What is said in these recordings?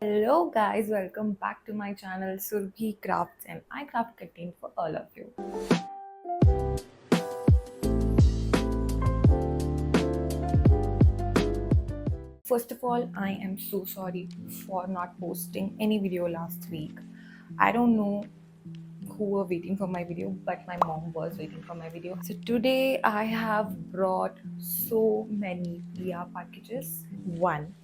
Hello guys, welcome back to my channel Surbhi Crafts, and I craft content for all of you. First of all, I am so sorry for not posting any video last week. I don't know who were waiting for my video, but my mom was waiting for my video. So today I have brought so many PR packages. 1,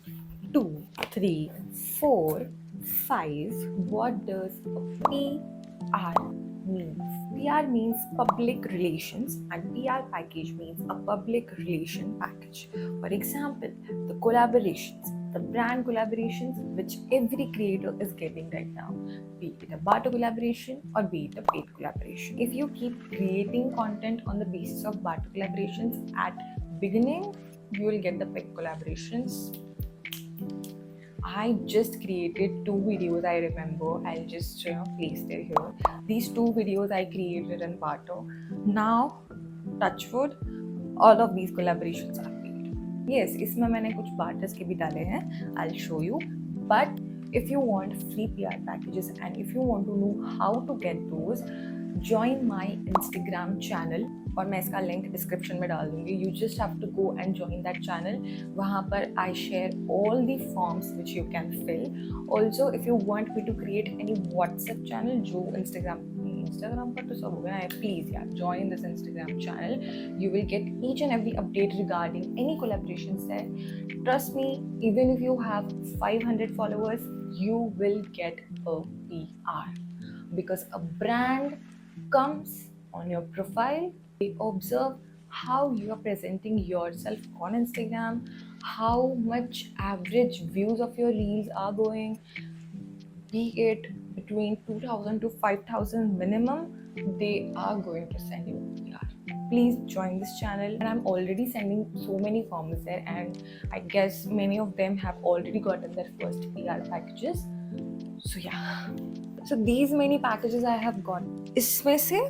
2, 3, 4, 5. What does a PR mean? PR means public relations and PR package means a public relation package. For example, the collaborations, the brand collaborations which every creator is getting right now, be it a barter collaboration or be it a paid collaboration. If you keep creating content on the basis of barter collaborations at beginning, you will get the paid collaborations. I just created 2 videos, I remember. I'll just place them here. These 2 videos I created in barter. Now, touchwood, all of these collaborations are paid. Yes, इसमें मैंने कुछ barters के भी डाले हैं. I'll show you. But if you want free PR packages and if you want to know how to get those, join my Instagram channel. और मैं इसका लिंक डिस्क्रिप्शन में डाल दूंगी. You just have to go and join that channel. वहाँ पर I share all the forms which you can fill. Also, if you want me to create any WhatsApp channel, जो Instagram पर तो सब हो गया है, please यार join this Instagram channel. You will get each and every update regarding any collaborations there. Trust me, even if you have 500 followers, you will get a PR because a brand comes on your profile. They observe how you are presenting yourself on Instagram, how much average views of your reels are going, be it between 2000 to 5000 minimum, they are going to send you PR. Please join this channel, and I'm already sending so many forms there, and I guess many of them have already gotten their first PR packages. So yeah, so these many packages I have got. इसमें से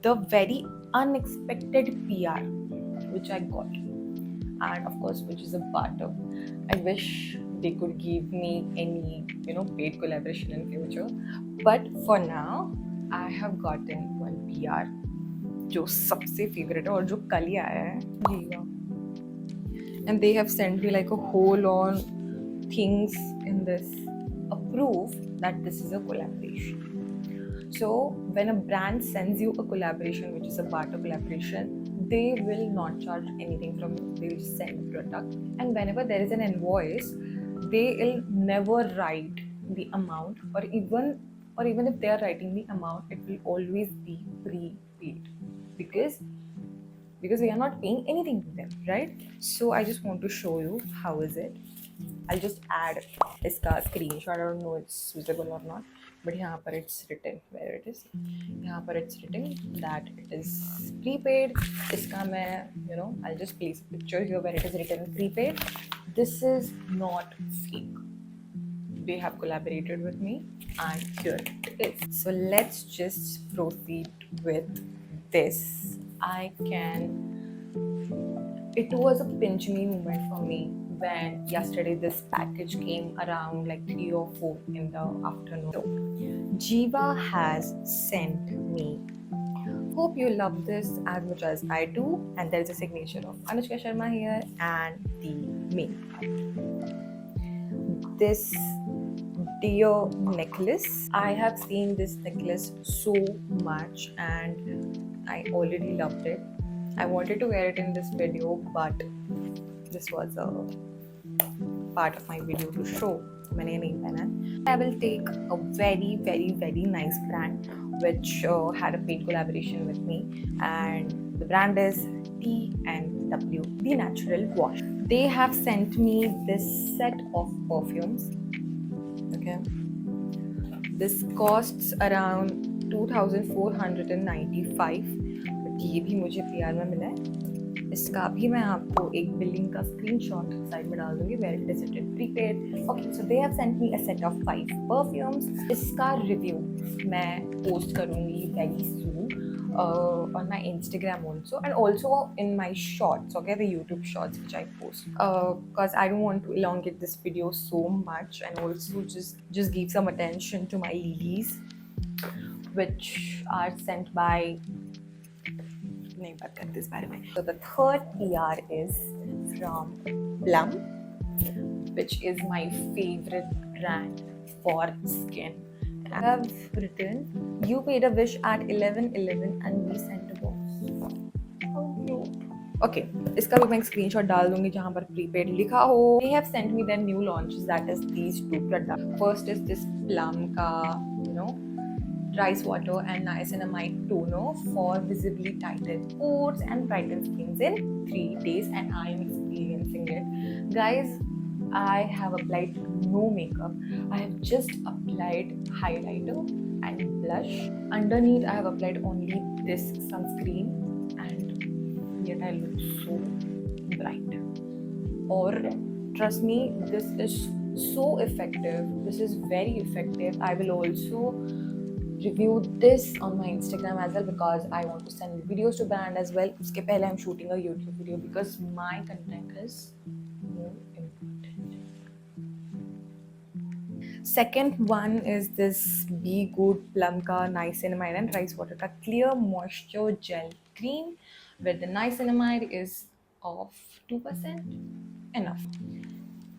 the very unexpected PR which I got, and of course which is a barter. I wish they could give me any paid collaboration in future, but for now I have gotten one PR जो सबसे favorite है और जो कल ही आया है जीवा, and they have sent me like a whole on things in this, a proof that this is a collaboration. So when a brand sends you a collaboration which is a barter collaboration, they will not charge anything from you. They will just send the product, and whenever there is an invoice, they will never write the amount, or even if they are writing the amount, it will always be prepaid because we are not paying anything to them, right? So I just want to show you how is it. I'll just add इसका screenshot. I don't know it's visible or not, but यहाँ पर it's written where it is. यहाँ पर it's written that it is prepaid. इसका मैं I'll just place a picture here where it is written prepaid. This is not fake. They have collaborated with me, and here it is. So let's just proceed with this. It was a pinch me moment for me when yesterday this package came around like 3 or 4 in the afternoon. So, Jiva has sent me. Hope you love this as much as I do. And there is a signature of Anushka Sharma here and the main part. This deer necklace. I have seen this necklace so much and I already loved it. I wanted to wear it in this video, but this was a part of my video to show. मैंने नहीं पहना. I will take a very very very nice brand which had a paid collaboration with me, and the brand is T&W, The Natural Wash. They have sent me this set of perfumes. Okay, this costs around 2495, but ये भी मुझे PR में मिला है. इसका भी मैं आपको एक बिलिंग का स्क्रीनशॉट साइड में डाल दूंगी where it is written prepaid. Okay, so they have sent me a set of 5 perfumes. इसका रिव्यू मैं पोस्ट करूंगी very soon. on my Instagram also, and also in my shorts, okay, the YouTube shorts which I post. Because I don't want to elongate this video so much, and also just give some attention to my lilies, which are sent by. नहीं बात करते इस बारे में. So the third PR is from Plum, which is my favorite brand for skin. I have written, you made a wish at 11:11 and we sent a box. How cute. Okay, इसका भी मैं एक screenshot डाल दूंगी जहाँ पर prepaid लिखा हो. They have sent me their new launches, that is these two products. First is this Plum का, rice water and niacinamide toner for visibly tightened pores and brighten skins in 3 days, and I am experiencing it. Guys, I have applied no makeup. I have just applied highlighter and blush. Underneath, I have applied only this sunscreen, and yet I look so bright. Or trust me, this is so effective. This is very effective. I will also review this on my Instagram as well, because I want to send videos to brand as well. Uske pehle I'm shooting a YouTube video because my content is more important. Second one is this Be Good Plum ka niacinamide and rice water ka clear moisture gel cream, where the niacinamide is of 2%. Enough.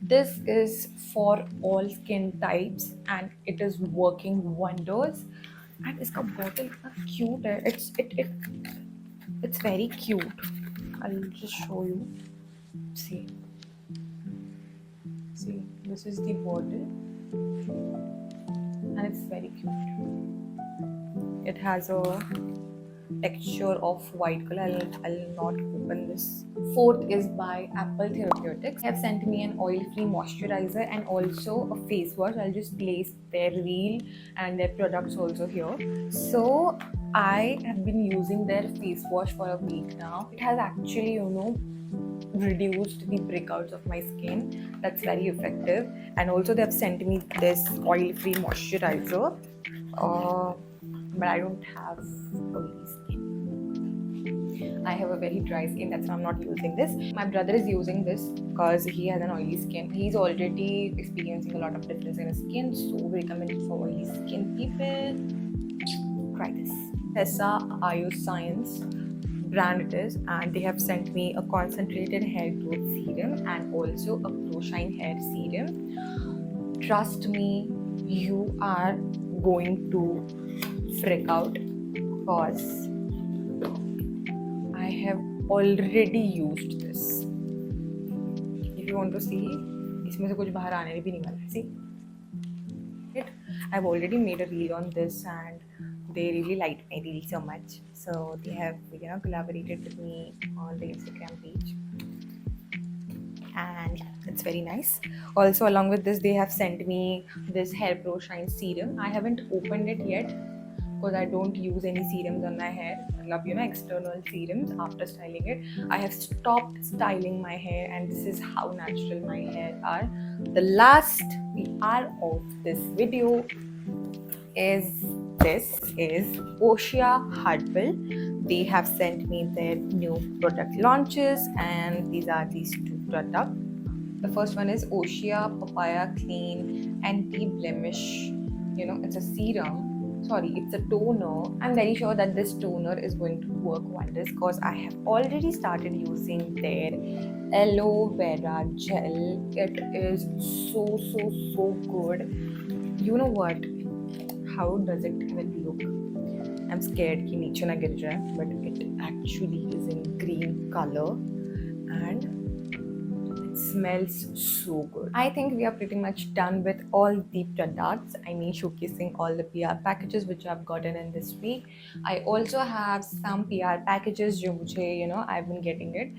This is for all skin types and it is working wonders. And इसका bottle इतना cute है. It's very cute. I'll just show you. See, this is the bottle, and it's very cute. It has a texture of white color. I'll not open this. Fourth is by Apple Therapeutics. They have sent me an oil-free moisturizer and also a face wash. I'll just place their reel and their products also here. So I have been using their face wash for a week now. It has actually, reduced the breakouts of my skin. That's very effective. And also they have sent me this oil-free moisturizer. But I don't have oily skin. I have a very dry skin, that's why I'm not using this. My brother is using this because he has an oily skin. He's already experiencing a lot of difference in his skin, so we recommend it for oily skin people. Try this. Tessa Bioscience brand it is, and they have sent me a concentrated hair growth serum and also a Pro Shine hair serum. Trust me, you are going to freak out because I have already used this. If you want to see, इसमें से कुछ बाहर आने भी नहीं वाला है. See it? I've already made a reel on this and they really liked my reel so much. So they have collaborated with me on the Instagram page. And it's very nice. Also, along with this, they have sent me this Hair Pro Shine serum. I haven't opened it yet because I don't use any serums on my hair. I love, external serums after styling it. I have stopped styling my hair, and this is how natural my hair are. The last PR of this video is Ossia Herbal. They have sent me their new product launches, and these are these two products. The first one is Ossia Papaya Clean Anti-Blemish. It's a serum. Sorry, it's a toner. I'm very sure that this toner is going to work wonders because I have already started using their aloe vera gel. It is so good. You know what? How does it even look? I'm scared कि नीचे ना गिर जाए, but it actually is in green color and it smells so good. I think we are pretty much done with all the products. I mean, showcasing all the PR packages which I've gotten in this week. I also have some PR packages जो मुझे, I've been getting it,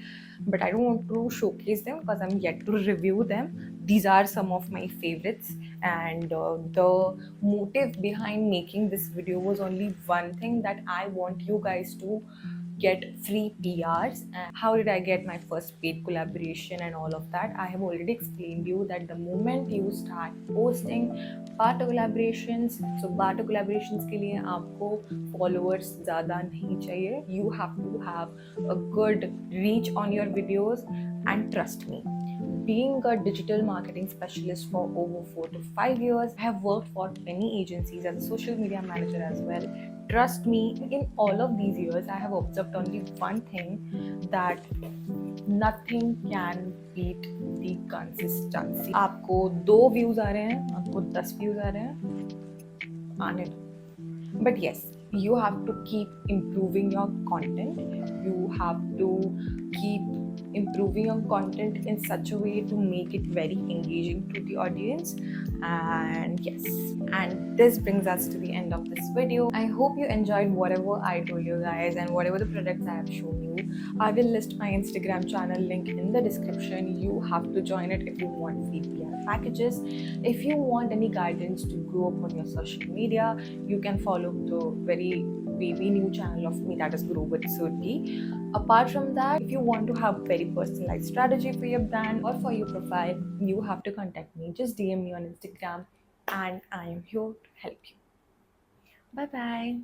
but I don't want to showcase them because I'm yet to review them. These are some of my favorites, and the motive behind making this video was only one thing, that I want you guys to get free PRs and how did I get my first paid collaboration and all of that. I have already explained you that the moment you start posting barter collaborations, so barter collaborations के लिए आपको followers ज़्यादा नहीं चाहिए. You have to have a good reach on your videos, and trust me, being a digital marketing specialist for over 4 to 5 years, I have worked for many agencies as a social media manager as well. Trust me, in all of these years, I have observed only one thing, that nothing can beat the consistency. आपको 2 views आ रहे हैं, आपको 10 views आ रहे हैं, आने दो. But yes, you have to keep improving your content. You have to keep improving your content in such a way to make it very engaging to the audience. And yes, and this brings us to the end of this video. I hope you enjoyed whatever I told you guys and whatever the products I have shown you. I will list my Instagram channel link in the description. You have to join it if you want free PR packages. If you want any guidance to grow up on your social media, you can follow the very baby new channel of me, that is Grow with Surti. Apart from that, if you want to have very personalized strategy for your brand or for your profile, you have to contact me. Just DM me on Instagram and I am here to help you. Bye bye.